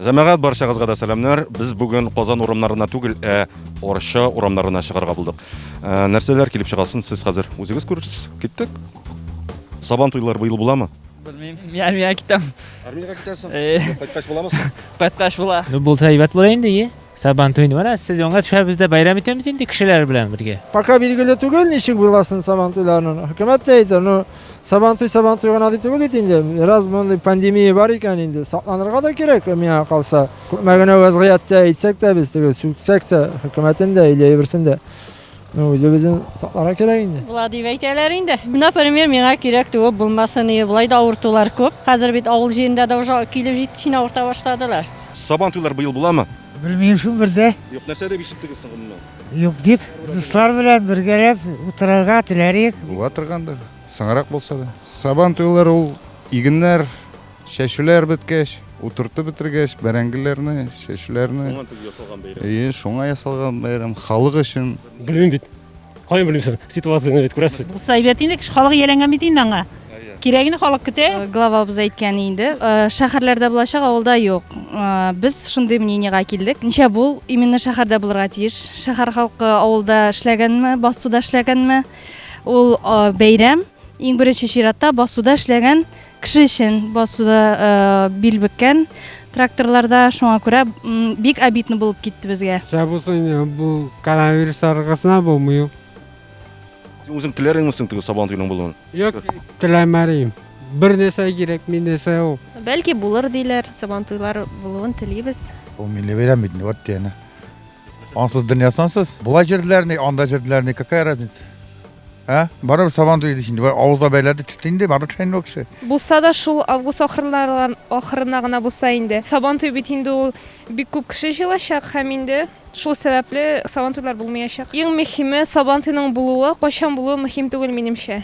Жәмәгать баршагызга да сәламнар. Без бүген Казан урамнарына түгел, Орча урамнарына чыгарга булдык. Нәрсәләр килеп чыгасын, сез хәзер үзегез күрерсез. Киттек. Сабан туйлары быел буламы? Bilmem, armiyaga kitam. Армияга китәсең? Кайткач буламысың? Qaytqaч була. Булса әйбәт була инде. Сабан туйны менә стадионга төшәбез дә байрам итәбез инде кешеләр белән бергә. Пока билгеле түгел, ничек буйласын сабан туйларының. Хөкүмәт тә әйтә, сабан туй гына дип түгел бит инде. Раз мондый пандемия бар икән инде, сакланырга да кирәк, миңа калса. Күпмәгенә вазгыятьтә әйтсәк тә без теге сүксәк тә хөкүмәтен дә, иле берсен дә. Үзебезнең сакларга кирәк инде. Була дип әйтәләр инде. Например, миңа кирәк түгел булмасын, булай да авыртулар күп. Хәзер бит авыл җирендә дә уже килеп җитешенә авырта башладылар. Сабан туйлары быел буламы? Bilmeyim şu birde Юк, нәрсә дип ишеттегез соң? yok deyip dostlar bilen birgelep oturarga tilerik. Була торгандыр. Саңарак булса да. Сабан туйлары ул игеннәр, чәчүләр беткәч, утырты бетергәч, бәрәңгеләрне, чәчүләрне. Шуңа түгел ясалган бәйрәм. Шуңа ясалган бәйрәм халык өчен. Bilmem bit. Кайын белмисең, ситуацияны бит күрәсез бит. Булса әйбәт инде, халык яләнгән бит инде аңа. Кирәгене халык көтә. Главабыз әйткән инде, шәһәрләрдә булачак, авылда юк. Без шундый мнениегә килдек. Ничә бул именно шәһәрдә булырга тиеш. Шәһәр халкы авылда эшләгәнме, басуда эшләгәнме? Ул бәйрәм иң беренче чиратта басуда эшләгән кеше өчен, басуда бил беккән тракторларда, шуңа күрә бик обидно булып китте безгә. Шабусын бу коронавирус аркасына булмый. Син үзең теләрең мисең теге сабан туйның булуын? Юк, теләмәрим. Бер нәрсә кирәк, мин нәрсә ул. Бәлки булыр диләр, сабан туйлары булуын телибез. Bu milli verem bit ne ot diyene. Ansız dünyasonsuz. Bula jirdilerini, anda jirdilerini kakaya razniz. Ha? Barı saban duydu şimdi. Ağızda beyledi tütündü, barı çayın yok şey. Булса да шул август ахырына гына булса инде. Сабан туй бит инде ул бик күп кеше җыелачак һәм инде шул сәбәпле сабан туйлар булмаячак. Иң мөһиме сабан туйның булуы, кайчан булуы мөһим түгел минемчә.